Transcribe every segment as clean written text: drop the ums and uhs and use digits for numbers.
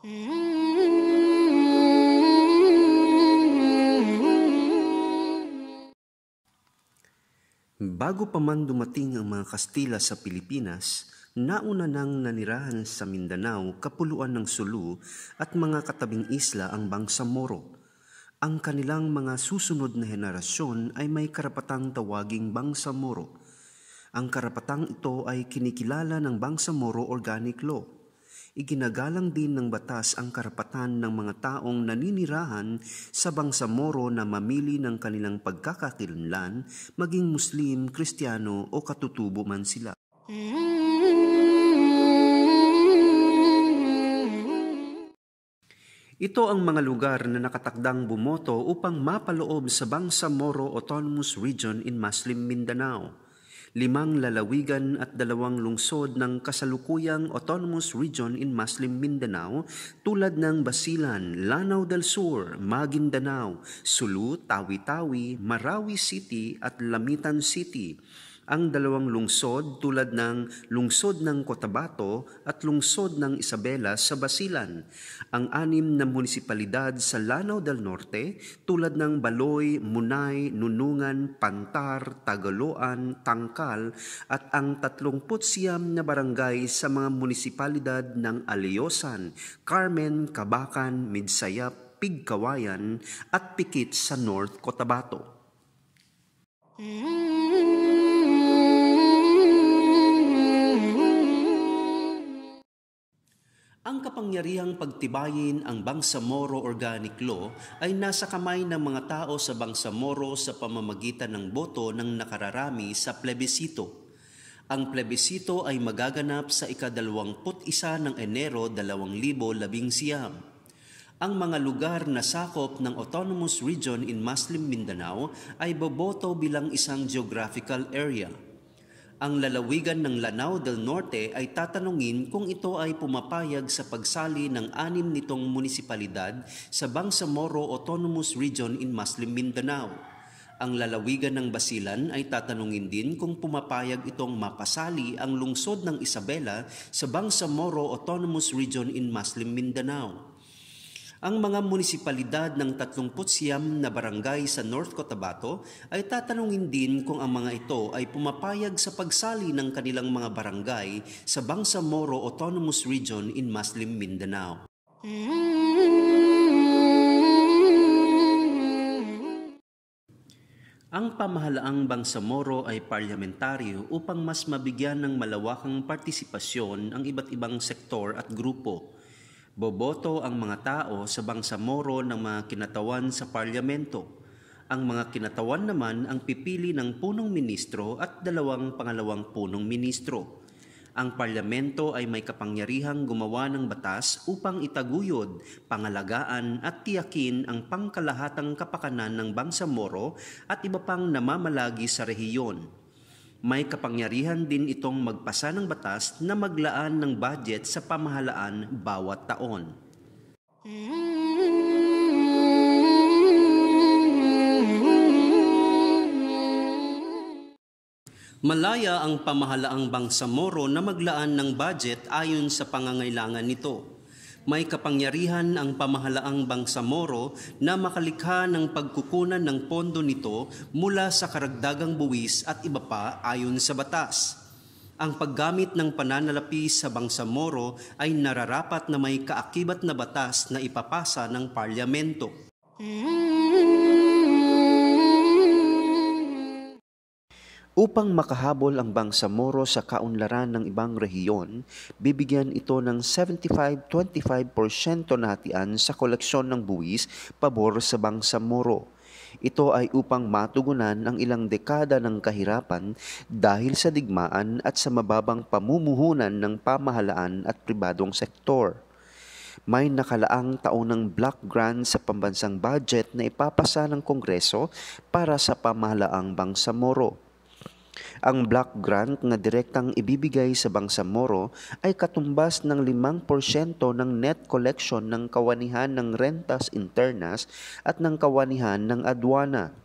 Bago pa man dumating ang mga Kastila sa Pilipinas, nauna nang nanirahan sa Mindanao, Kapuluan ng Sulu at mga katabing isla ang Bangsamoro. Ang kanilang mga susunod na henerasyon ay may karapatang tawaging Bangsamoro. Ang karapatang ito ay kinikilala ng Bangsamoro Organic Law. Iginagalang din ng batas ang karapatan ng mga taong naninirahan sa Bangsamoro na mamili ng kanilang pagkakakilanlan, maging Muslim, Kristiyano o katutubo man sila. Ito ang mga lugar na nakatakdang bumoto upang mapaloob sa Bangsamoro Autonomous Region in Muslim Mindanao. 5 lalawigan at 2 lungsod ng kasalukuyang Autonomous Region in Muslim Mindanao tulad ng Basilan, Lanao del Sur, Maguindanao, Sulu, Tawi-Tawi, Marawi City at Lamitan City. Ang 2 lungsod tulad ng lungsod ng Cotabato at lungsod ng Isabela sa Basilan. Ang 6 na munisipalidad sa Lanao del Norte tulad ng Baloy, Munay, Nunungan, Pantar, Tagaloan, Tangkal at ang 39 na barangay sa mga munisipalidad ng Aliosan, Carmen, Cabacan, Midsayap, Pigkawayan at Pikit sa North Cotabato. Ang kapangyarihang pagtibayin ang Bangsamoro Organic Law ay nasa kamay ng mga tao sa Bangsamoro sa pamamagitan ng boto ng nakararami sa plebisito. Ang plebisito ay magaganap sa ika-21 ng Enero 2019. Ang mga lugar na sakop ng Autonomous Region in Muslim Mindanao ay boboto bilang isang geographical area. Ang lalawigan ng Lanao del Norte ay tatanungin kung ito ay pumapayag sa pagsali ng 6 nitong munisipalidad sa Bangsamoro Autonomous Region in Muslim Mindanao. Ang lalawigan ng Basilan ay tatanungin din kung pumapayag itong mapasali ang lungsod ng Isabela sa Bangsamoro Autonomous Region in Muslim Mindanao. Ang mga munisipalidad ng 39 na barangay sa North Cotabato ay tatanungin din kung ang mga ito ay pumapayag sa pagsali ng kanilang mga barangay sa Bangsamoro Autonomous Region in Muslim Mindanao. Ang pamahalaang Bangsamoro ay parliamentaryo upang mas mabigyan ng malawakang partisipasyon ang iba't ibang sektor at grupo. Boboto ang mga tao sa Bangsamoro ng mga kinatawan sa parlamento. Ang mga kinatawan naman ang pipili ng punong ministro at 2 pangalawang punong ministro. Ang parlamento ay may kapangyarihang gumawa ng batas upang itaguyod, pangalagaan at tiyakin ang pangkalahatang kapakanan ng Bangsamoro at iba pang namamalagi sa rehiyon. May kapangyarihan din itong magpasa ng batas na maglaan ng budget sa pamahalaan bawat taon. Malaya ang pamahalaang Bangsamoro na maglaan ng budget ayon sa pangangailangan nito. May kapangyarihan ang pamahalaang Bangsamoro na makalikha ng pagkukunan ng pondo nito mula sa karagdagang buwis at iba pa ayon sa batas. Ang paggamit ng pananalapi sa Bangsamoro ay nararapat na may kaakibat na batas na ipapasa ng parlamento. Upang makahabol ang Bangsamoro sa kaunlaran ng ibang rehiyon, bibigyan ito ng 75-25% na hatian sa koleksyon ng buwis pabor sa Bangsamoro. Ito ay upang matugunan ang ilang dekada ng kahirapan dahil sa digmaan at sa mababang pamumuhunan ng pamahalaan at pribadong sektor. May nakalaang taunang block grant sa pambansang budget na ipapasa ng Kongreso para sa pamahalaang Bangsamoro. Ang block grant na direktang ibibigay sa Bangsamoro ay katumbas ng 5% ng net collection ng kawanihan ng rentas internas at ng kawanihan ng adwana.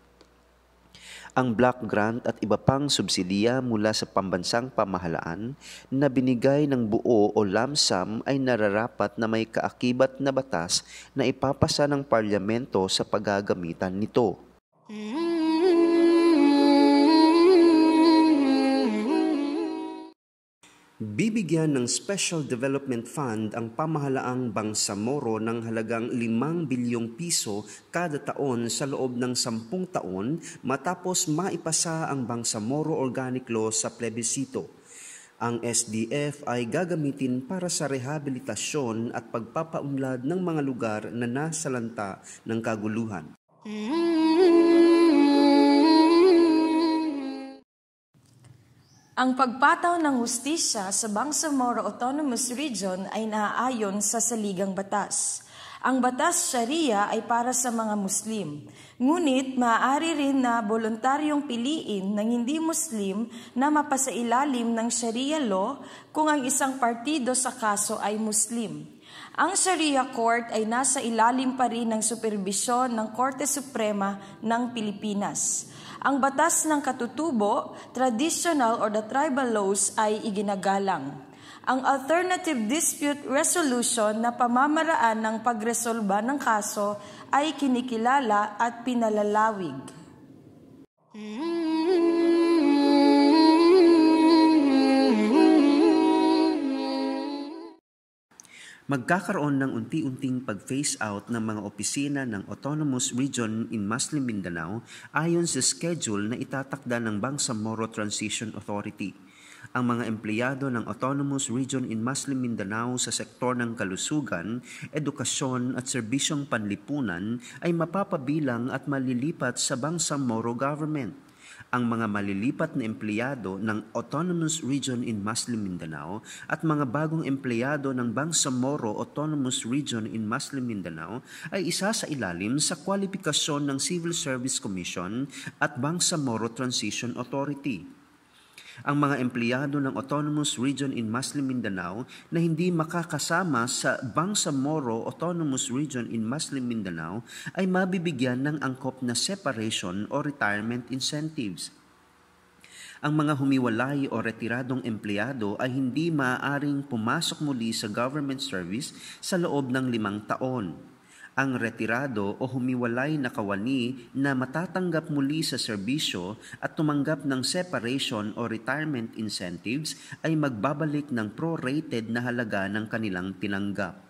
Ang block grant at iba pang subsidiya mula sa pambansang pamahalaan na binigay ng buo o lump sum ay nararapat na may kaakibat na batas na ipapasa ng parlamento sa paggagamitan nito. Bibigyan ng Special Development Fund ang pamahalaang Bangsamoro ng halagang 5 bilyong piso kada taon sa loob ng 10 taon matapos maipasa ang Bangsamoro Organic Law sa plebisito. Ang SDF ay gagamitin para sa rehabilitasyon at pagpapaunlad ng mga lugar na nasalanta ng kaguluhan. Ang pagpataw ng hustisya sa Bangsamoro Autonomous Region ay naaayon sa saligang batas. Ang batas Sharia ay para sa mga Muslim, ngunit maaari rin na voluntaryong piliin ng hindi Muslim na mapasailalim ng Sharia law kung ang isang partido sa kaso ay Muslim. Ang Sharia Court ay nasa ilalim pa rin ng superbisyon ng Korte Suprema ng Pilipinas. Ang batas ng katutubo, traditional or the tribal laws ay iginagalang. Ang alternative dispute resolution na pamamaraan ng pagresolba ng kaso ay kinikilala at pinalalawig. Magkakaroon ng unti-unting pag-phase out ng mga opisina ng Autonomous Region in Muslim Mindanao ayon sa schedule na itatakda ng Bangsamoro Transition Authority. Ang mga empleyado ng Autonomous Region in Muslim Mindanao sa sektor ng kalusugan, edukasyon at serbisyong panlipunan ay mapapabilang at malilipat sa Bangsamoro Government. Ang mga malilipat na empleyado ng Autonomous Region in Muslim Mindanao at mga bagong empleyado ng Bangsamoro Autonomous Region in Muslim Mindanao ay isa sa ilalim sa kwalifikasyon ng Civil Service Commission at Bangsamoro Transition Authority. Ang mga empleyado ng Autonomous Region in Muslim Mindanao na hindi makakasama sa Bangsamoro Autonomous Region in Muslim Mindanao ay mabibigyan ng angkop na separation o retirement incentives. Ang mga humiwalay o retiradong empleyado ay hindi maaaring pumasok muli sa government service sa loob ng 5 taon. Ang retirado o humiwalay na kawani na matatanggap muli sa serbisyo at tumanggap ng separation o retirement incentives ay magbabalik ng prorated na halaga ng kanilang tinanggap.